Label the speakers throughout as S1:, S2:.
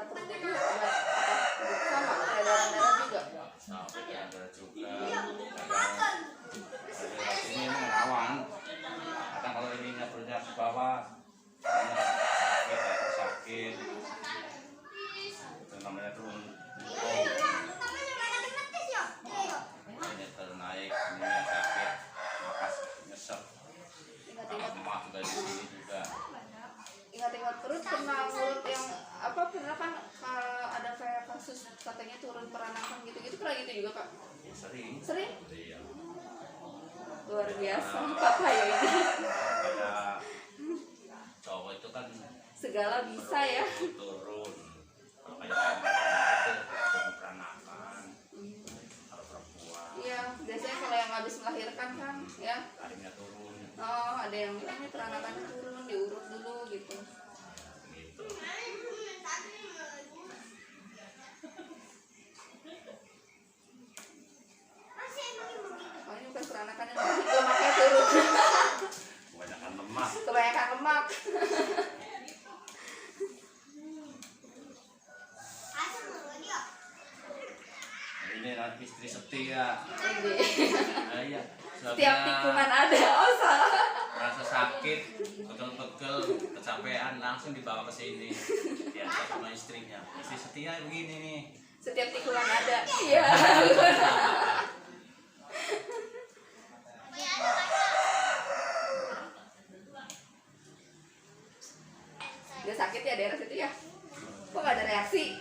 S1: perut itu sama peredaran darah juga.
S2: Sama peredaran juga. Ini rawan. Kadang kalau ininya perutnya ke bawah, sakit. Itu namanya turun. Ini ternaik, ini sakit, napas nyesek. Lemak juga di sini juga.
S1: Ingat-ingat perut pernah ngurut yang apa, pernah kan ada kayak kasus katanya turun peranakan gitu-gitu, pernah gitu juga Kak?
S2: Ya, sering. Iya.
S1: Luar biasa Pak Hayo ini.
S2: Kayak cowok itu kan
S1: segala bisa ya.
S2: Turun. Kalau kayak itu turun peranakan. Kalau perempuan.
S1: Iya, biasanya kalau yang habis melahirkan kan ya.
S2: Taringnya turun.
S1: Oh, ada yang bilang ini peranakannya turun, diurut dulu gitu.
S2: Gitu.
S1: Oh, ini bukan peranakannya, lemaknya turun.
S2: Kebanyakan lemak.
S1: Kebanyakan lemak.
S2: Ini istri setia. Iya.
S1: Setiap tikungan ada, oh salah.
S2: Rasa sakit, pegel-pegel, kecapean langsung dibawa ke sini. Ya, sama istrinya. Istri setia begini nih.
S1: Setiap tikungan ada. Iya. Gak sakit ya daerah situ ya? Kok gak ada reaksi?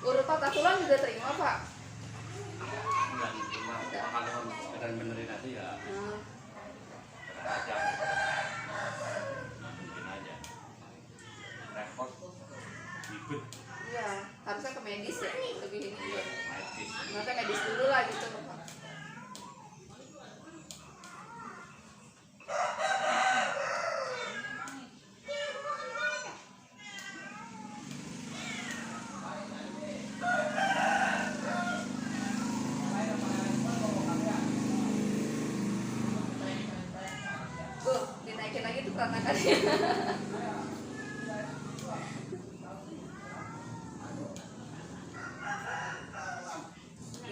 S1: Urut patah tulang juga terima Pak?
S2: Enggak terima, kalau sekedar benerin aja ya. Aja. Mungkin aja. Repot. Ribet.
S1: Iya, harusnya ke medis ya, lebih ini ya.
S2: Medis.
S1: Masa medis dulu lah gitu Pak. Dinaikin lagi tuh peranakannya.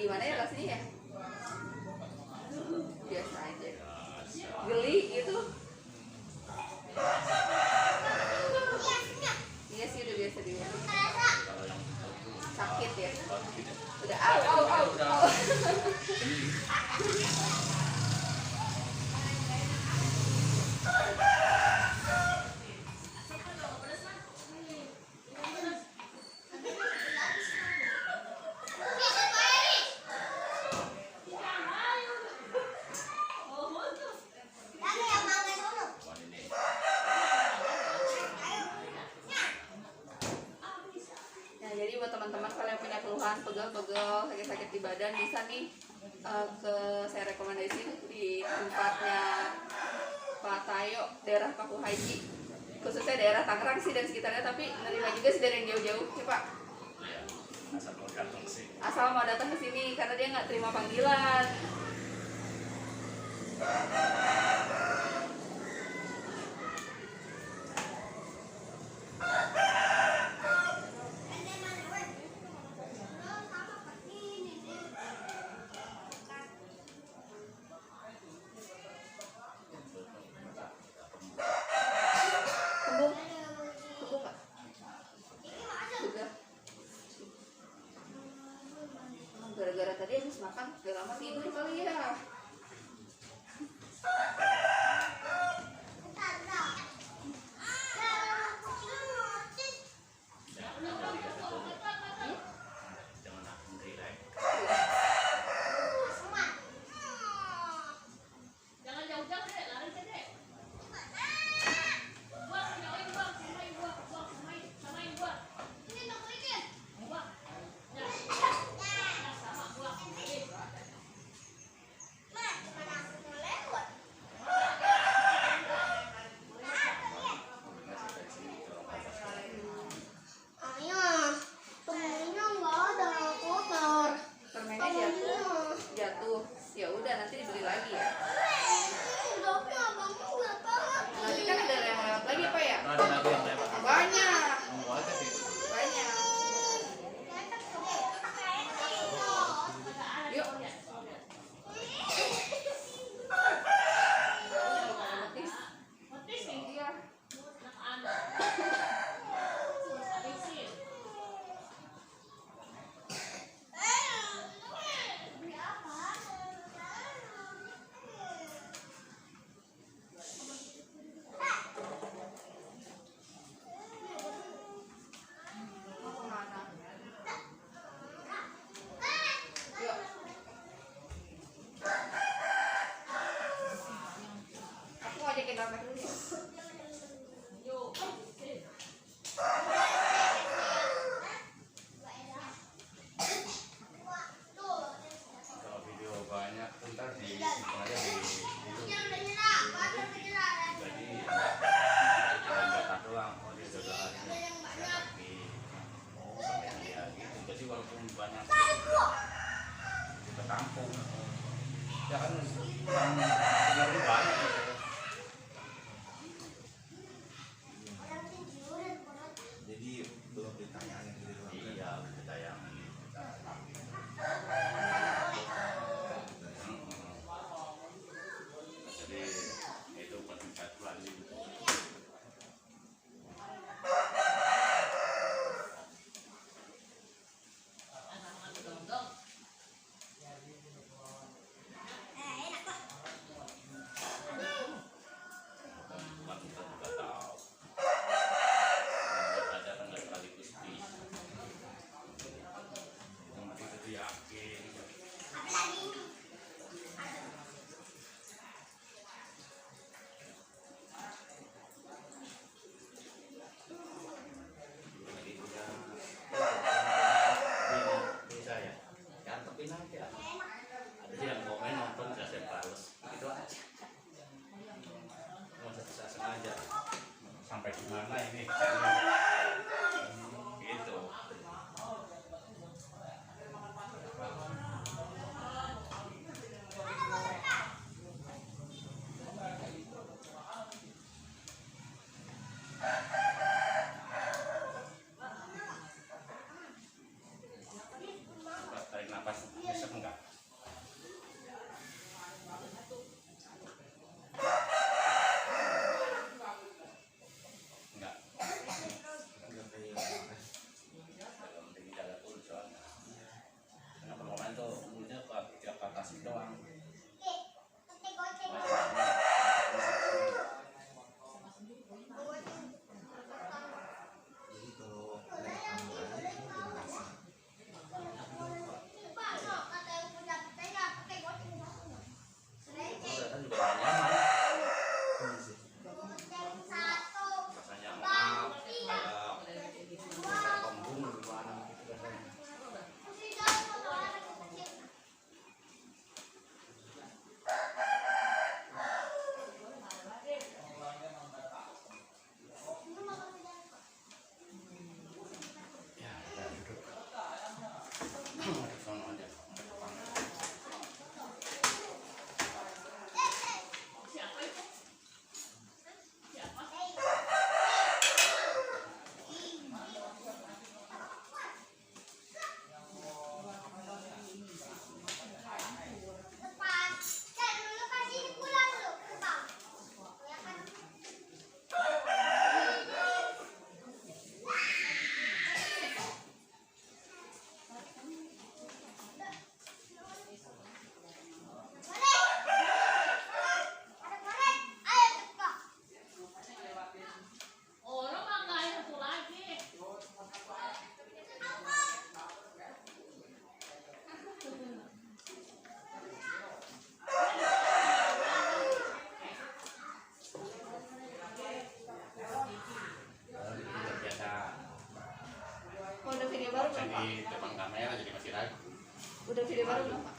S1: Gimana ya rasanya ya? Biasa aja. Geli gitu. Iya sih udah biasa dia. Sakit ya. Udah au. Jadi buat teman-teman kalau yang punya keluhan pegel-pegel, sakit-sakit di badan bisa nih ke saya rekomendasi di tempatnya Pak Tayo, daerah Paku Haji, khususnya daerah Tangerang sih dan sekitarnya, tapi nerima juga sih dari yang jauh-jauh ya Pak. Asal mau datang ke sini karena dia nggak terima panggilan. Gara-gara tadi habis makan gak lama tidur kali ya.
S2: Mana ini? Gitu. Tarik nafas, bisa enggak? Enggak. Dalam tinggi jaga turun soalnya. Karena permohonan tuh mulutnya tiap atas doang.
S1: Udah video baru belum, Pak?
S2: Jadi depan kamera jadi masih ragu.
S1: Udah video baru belum, Pak?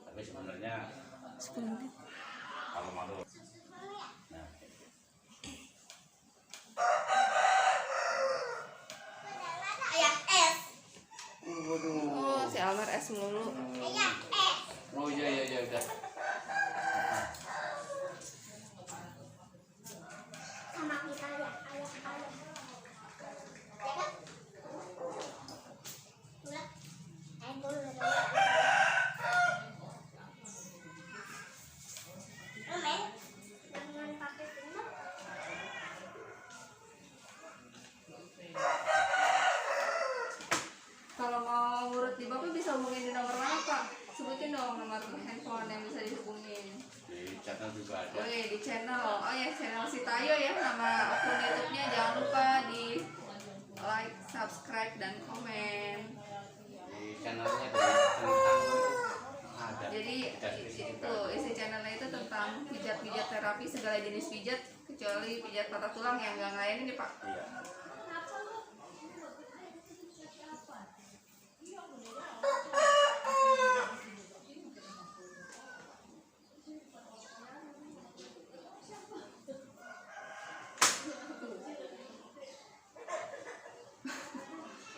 S2: Tapi sebenarnya
S1: 10 menit.
S2: kalau malu. Nah,
S1: Oh, si Almer es mulu.
S2: oh iya udah.
S3: Sama kita ya, ayah.
S1: Kalau mau ngurut di Bapak bisa hubungin di nomor mana, Pak? Sebutin dong nomor handphone yang bisa dihubungin.
S2: Di channel juga ada.
S1: Oh iya, di channel. Oh ya, channel si Tayo ya, nama akun YouTube-nya. Jangan lupa di like, subscribe, dan komen.
S2: Di channelnya dari tentang ada.
S1: Jadi itu isi channelnya itu tentang pijat-pijat terapi segala jenis pijat kecuali pijat patah tulang yang nggak ngelayanin nih, Pak.
S2: Iya.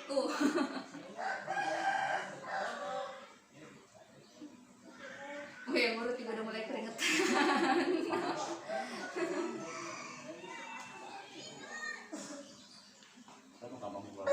S1: Tuh. Oh yang ngurut juga udah mulai keringetan.
S2: Kamu gampang buat.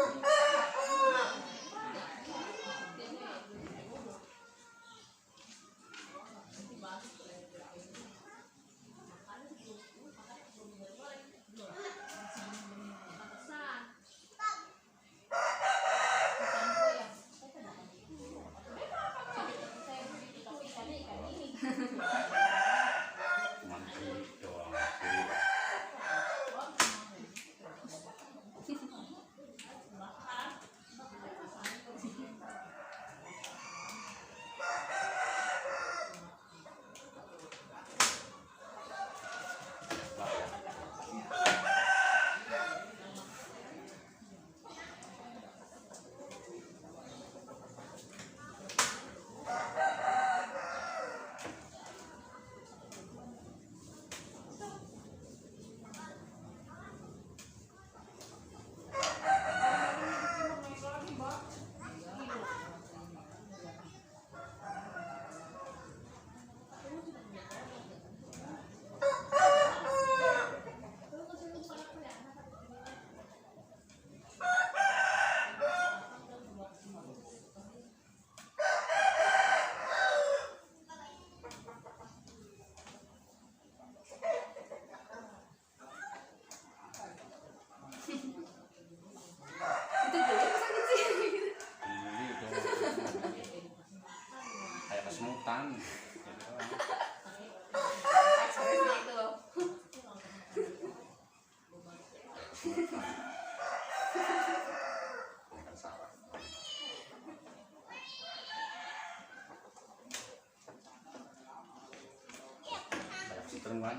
S2: kesetrum kan.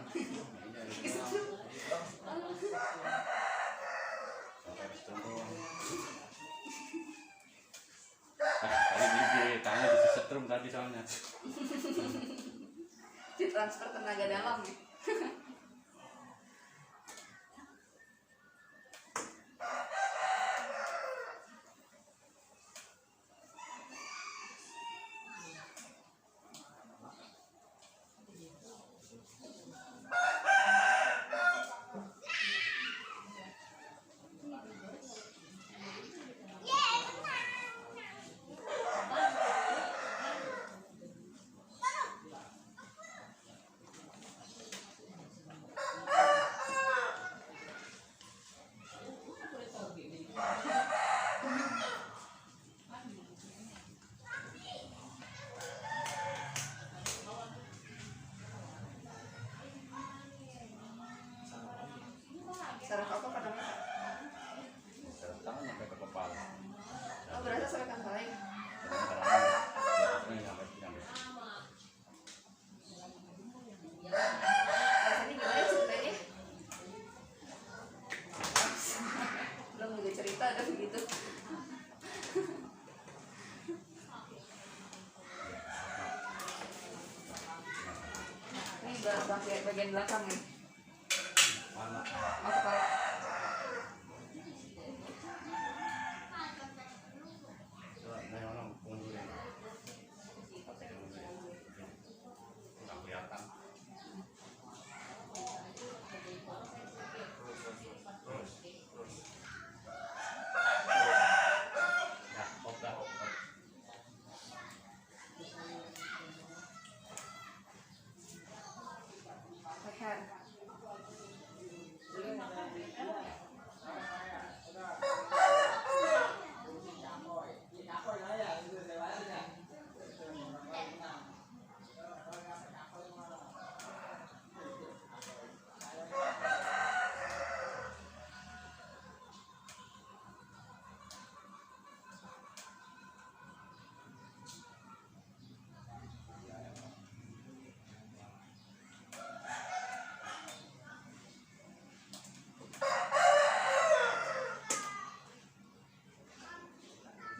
S2: Tadi tangan disetrum tadi soalnya.
S1: Ditransfer tenaga dalam ya. Saraf apa namanya?
S2: Saraf tangan sampai ke kepala.
S1: Oh, berasa saraf kaki lain. Rasanya gimana ceritanya? Belum juga cerita ada begitu. Ini bagian belakang nih. Oh, kepala. Leher.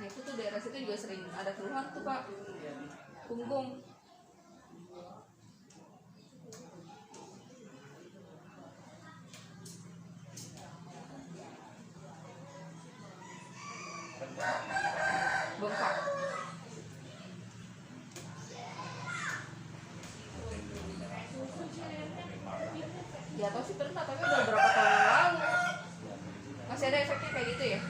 S1: Nah itu tuh daerah situ juga sering ada keluhan tuh Pak, punggung. Bengkak. Jatuh sih pernah, tapi udah berapa tahun yang lalu. Masih ada efeknya kayak gitu ya?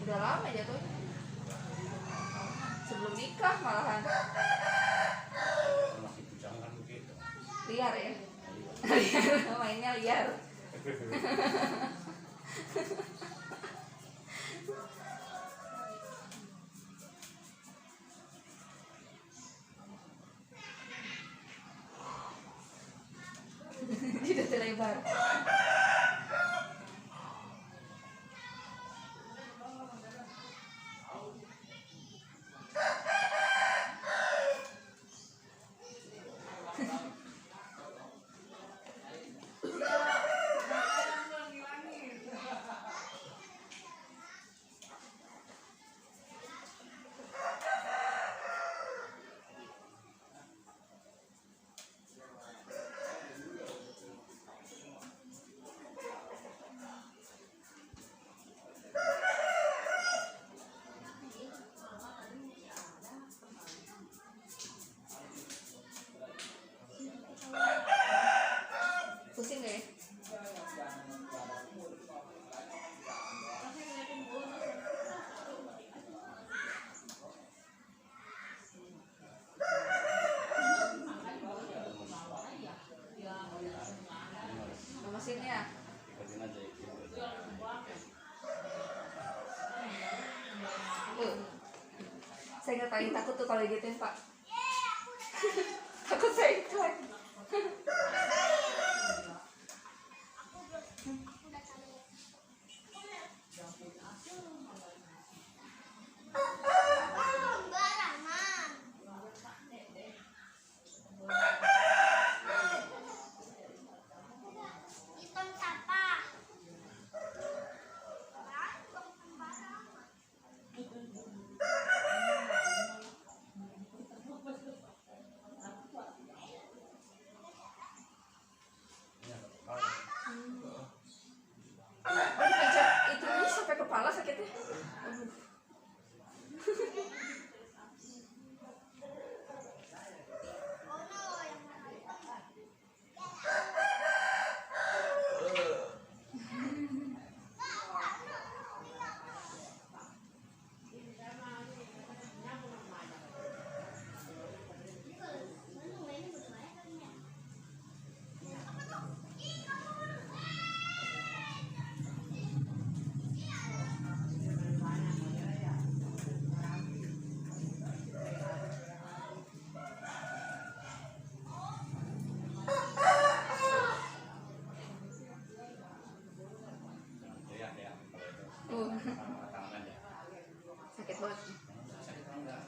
S1: Udah lama jatuhnya. Sebelum nikah malahan. Liar ya? Liar, mainnya liar. Tidak terlebar. Pusing gak ya? Mesinnya. Saya nggak paling takut tuh kalau gituin Pak. Takut saya iklan.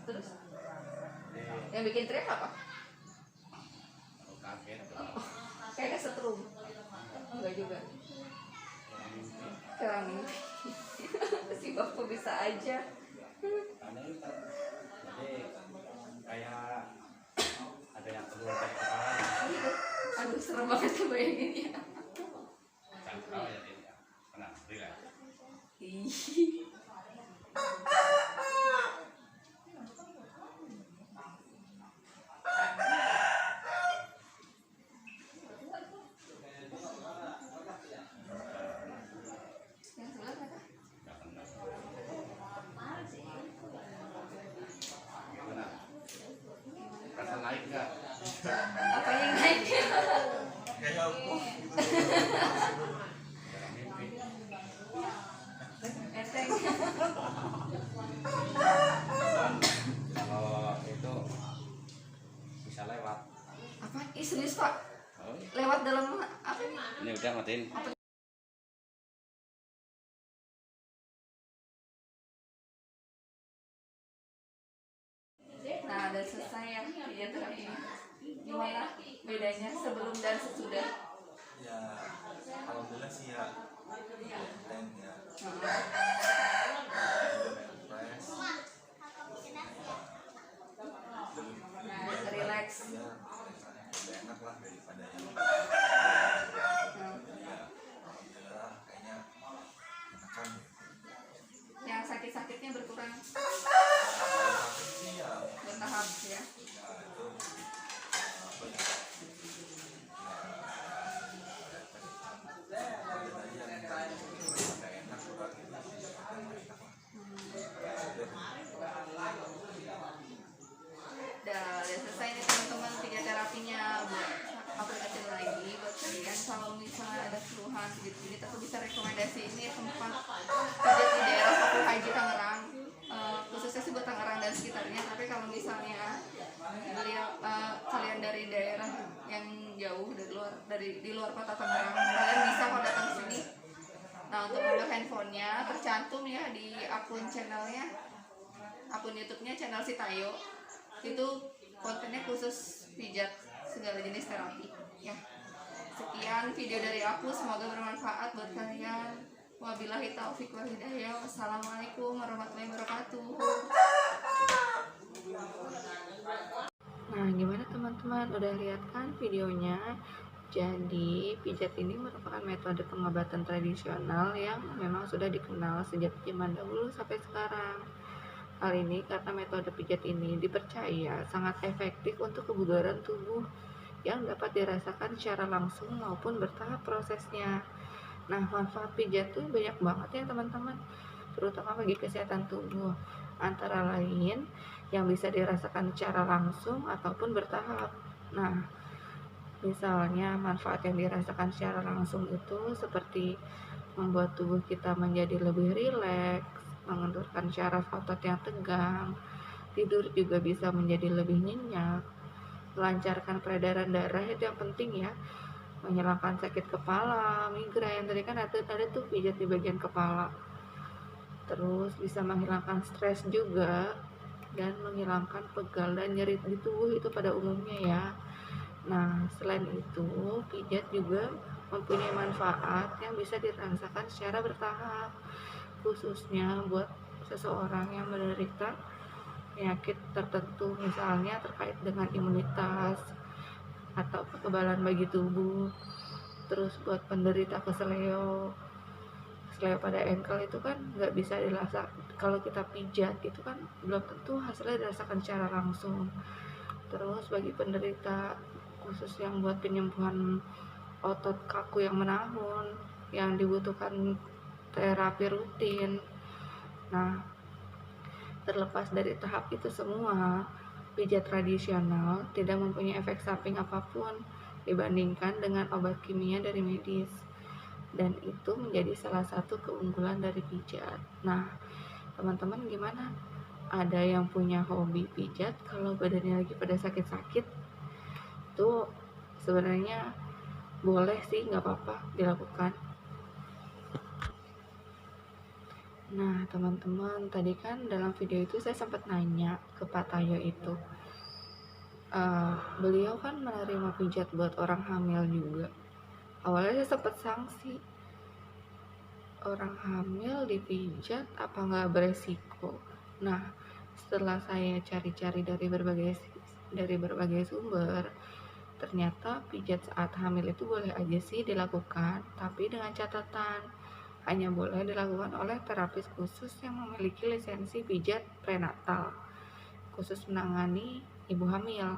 S1: Terus
S2: Jadi
S1: yang bikin teriak apa?
S2: aku kaget.
S1: Kayak kesetrum. Enggak juga. Kurang mimpi. Si bapak bisa aja.
S2: Karena itu jadi kayak ada yang keluar dari kepala.
S1: Aduh serem banget tuh bayanginnya.
S2: Jangan ketawa ya dia. Tenang, relax.
S1: Ih. Yang sebelah mana?
S2: Nggak tenang. Gimana? Rasa naik nggak?
S1: Apa yang naik?
S2: Kayak apa? Dalam mimpi.
S1: Enteng.
S2: Kalau itu bisa lewat.
S1: Apa? Ih serius pak?
S2: Oh, iya.
S1: Lewat dalam apa nih?
S2: Ini udah matiin.
S1: Nah, udah selesai ya pijat terapinya. Gimana bedanya sebelum dan sesudah?
S4: Ya alhamdulillah sih ya dan ya juga fresh
S1: Nah, relax.
S4: ya lebih enak lah daripada yang
S1: Nah,
S4: ya alhamdulillah kayaknya enakan
S1: yang sakit-sakitnya berkurang
S4: kalau sakit sih ya
S1: bertahap ya.
S4: ya itu apa ya ada aja yang ada enak juga gitu ada enak
S1: Udah selesai nih teman-teman pijat terapinya. Buat aku ingetin lagi buat kalian kalau misalnya ada keluhan gitu-gitu aku bisa rekomendasi ini tempat pijat di daerah Paku Haji Tangerang. Khususnya sih buat Tangerang dan sekitarnya. Tapi kalau misalnya kalian dari daerah yang jauh di luar kota Tangerang, kalian bisa kok datang ke sini. Nah, untuk nomor handphonenya tercantum ya di akun channelnya, akun YouTube-nya channel si Tayo. Itu kontennya khusus pijat segala jenis terapi ya. Sekian video dari aku, semoga bermanfaat buat kalian. Wabillahi taufiq wal hidayah. Wassalamualaikum warahmatullahi wabarakatuh. Nah, gimana teman-teman? Udah lihat kan videonya? Jadi, pijat ini merupakan metode pengobatan tradisional yang memang sudah dikenal sejak zaman dahulu sampai sekarang. Hal ini karena metode pijat ini dipercaya sangat efektif untuk kebugaran tubuh yang dapat dirasakan secara langsung maupun bertahap prosesnya. Nah, manfaat pijat tuh banyak banget ya teman-teman, terutama bagi kesehatan tubuh. Antara lain yang bisa dirasakan secara langsung ataupun bertahap. Nah, misalnya manfaat yang dirasakan secara langsung itu seperti membuat tubuh kita menjadi lebih rileks, mengendurkan syaraf otot yang tegang, tidur juga bisa menjadi lebih nyenyak, melancarkan peredaran darah itu yang penting ya, menghilangkan sakit kepala, migrain, tadi kan ada tuh pijat di bagian kepala, terus bisa menghilangkan stres juga, dan menghilangkan pegal dan nyeri di tubuh itu pada umumnya ya. Nah, selain itu, pijat juga mempunyai manfaat yang bisa dirasakan secara bertahap, khususnya buat seseorang yang menderita penyakit tertentu, misalnya terkait dengan imunitas atau kekebalan bagi tubuh. Terus buat penderita keseleo pada ankle itu kan nggak bisa dirasakan kalau kita pijat, itu kan belum tentu hasilnya dirasakan secara langsung. Terus bagi penderita khusus yang buat penyembuhan otot kaku yang menahun yang dibutuhkan terapi rutin. Nah, terlepas dari tahap itu semua, pijat tradisional tidak mempunyai efek samping apapun dibandingkan dengan obat kimia dari medis, dan itu menjadi salah satu keunggulan dari pijat. Nah, teman-teman gimana? Ada yang punya hobi pijat kalau badannya lagi pada sakit-sakit? Tuh sebenarnya boleh sih, nggak apa-apa dilakukan. Nah, teman-teman, tadi kan dalam video itu saya sempat nanya ke Pak Tayo itu, beliau kan menerima pijat buat orang hamil juga. Awalnya saya sempat sanksi, orang hamil dipijat apa nggak beresiko. Nah, setelah saya cari-cari dari berbagai sumber, ternyata pijat saat hamil itu boleh aja sih dilakukan, tapi dengan catatan hanya boleh dilakukan oleh terapis khusus yang memiliki lisensi pijat prenatal, khusus menangani ibu hamil.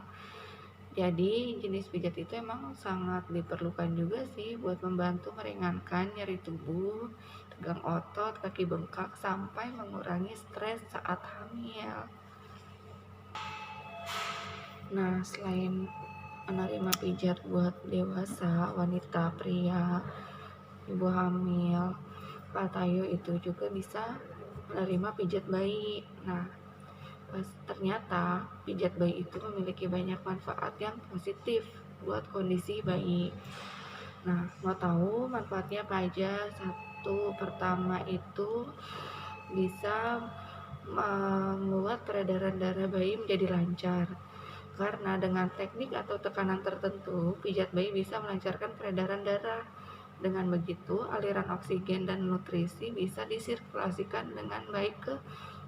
S1: Jadi jenis pijat itu emang sangat diperlukan juga sih buat membantu meringankan nyeri tubuh, tegang otot, kaki bengkak, sampai mengurangi stres saat hamil. Nah, selain menerima pijat buat dewasa, wanita, pria, ibu hamil, Pak Tayo itu juga bisa menerima pijat bayi. Nah, ternyata pijat bayi itu memiliki banyak manfaat yang positif buat kondisi bayi. Nah, mau tahu manfaatnya apa aja? Satu, pertama itu bisa membuat peredaran darah bayi menjadi lancar. Karena dengan teknik atau tekanan tertentu, pijat bayi bisa melancarkan peredaran darah. Dengan begitu, aliran oksigen dan nutrisi bisa disirkulasikan dengan baik ke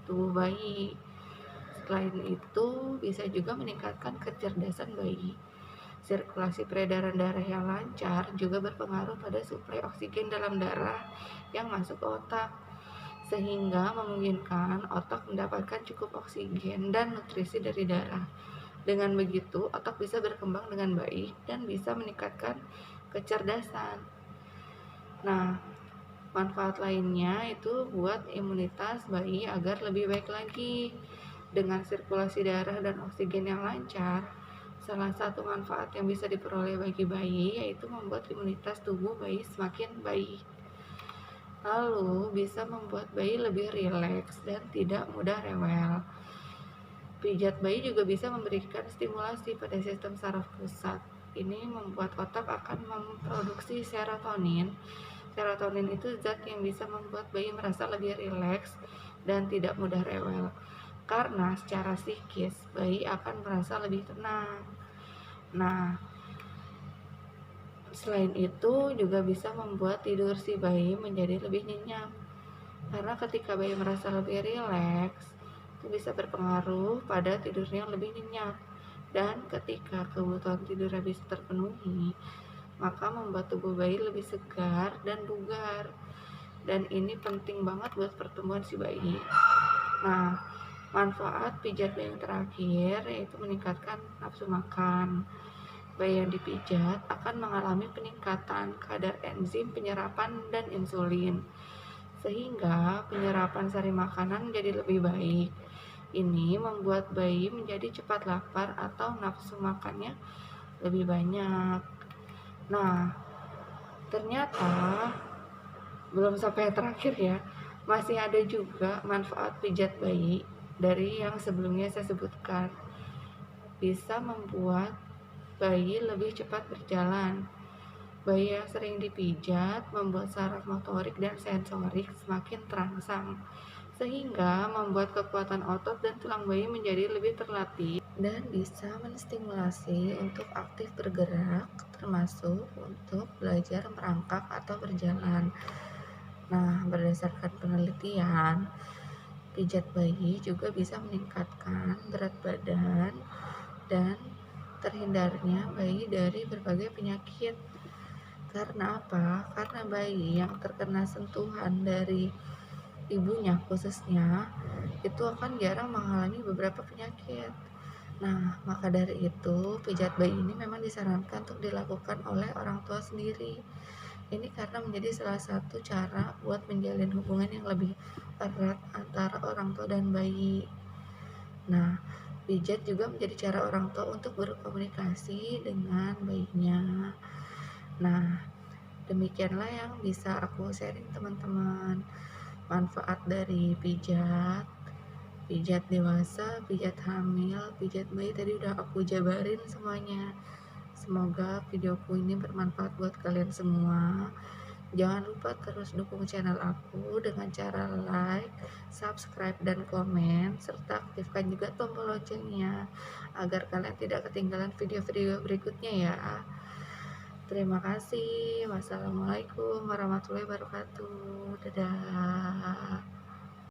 S1: tubuh bayi. Selain itu, bisa juga meningkatkan kecerdasan bayi. Sirkulasi peredaran darah yang lancar juga berpengaruh pada suplai oksigen dalam darah yang masuk ke otak, sehingga memungkinkan otak mendapatkan cukup oksigen dan nutrisi dari darah. Dengan begitu, otak bisa berkembang dengan baik dan bisa meningkatkan kecerdasan. Nah, manfaat lainnya itu buat imunitas bayi agar lebih baik lagi. Dengan sirkulasi darah dan oksigen yang lancar, salah satu manfaat yang bisa diperoleh bagi bayi yaitu membuat imunitas tubuh bayi semakin baik. Lalu bisa membuat bayi lebih rileks dan tidak mudah rewel. Pijat bayi juga bisa memberikan stimulasi pada sistem saraf pusat. Ini membuat otak akan memproduksi serotonin. Serotonin itu zat yang bisa membuat bayi merasa lebih rileks dan tidak mudah rewel. Karena secara psikis bayi akan merasa lebih tenang. Nah, selain itu juga bisa membuat tidur si bayi menjadi lebih nyenyak. Karena ketika bayi merasa lebih rileks, itu bisa berpengaruh pada tidurnya yang lebih nyenyak. Dan ketika kebutuhan tidur bisa terpenuhi, maka membuat tubuh bayi lebih segar dan bugar. Dan ini penting banget buat pertumbuhan si bayi. Nah, manfaat pijat bayi yang terakhir yaitu meningkatkan nafsu makan. Bayi yang dipijat akan mengalami peningkatan kadar enzim penyerapan dan insulin, sehingga penyerapan sari makanan menjadi lebih baik. Ini membuat bayi menjadi cepat lapar atau nafsu makannya lebih banyak. Nah, ternyata belum sampai yang terakhir ya, masih ada juga manfaat pijat bayi dari yang sebelumnya saya sebutkan. Bisa membuat bayi lebih cepat berjalan. Bayi yang sering dipijat membuat saraf motorik dan sensorik semakin terangsang, sehingga membuat kekuatan otot dan tulang bayi menjadi lebih terlatih dan bisa menstimulasi untuk aktif bergerak, termasuk untuk belajar merangkak atau berjalan. Nah, berdasarkan penelitian, pijat bayi juga bisa meningkatkan berat badan dan terhindarnya bayi dari berbagai penyakit. Karena apa? Karena bayi yang terkena sentuhan dari ibunya khususnya itu akan jarang mengalami beberapa penyakit. Nah, maka dari itu pijat bayi ini memang disarankan untuk dilakukan oleh orang tua sendiri. Ini karena menjadi salah satu cara buat menjalin hubungan yang lebih erat antara orang tua dan bayi. Nah, pijat juga menjadi cara orang tua untuk berkomunikasi dengan bayinya. Nah, demikianlah yang bisa aku sharing teman-teman. Manfaat dari pijat dewasa, pijat hamil, pijat bayi tadi udah aku jabarin semuanya. Semoga videoku ini bermanfaat buat kalian semua.
S5: Jangan lupa terus dukung channel aku dengan cara like, subscribe, dan komen, serta aktifkan juga tombol loncengnya agar kalian tidak ketinggalan video-video berikutnya ya. Terima kasih. Wassalamualaikum warahmatullahi wabarakatuh. Dadah.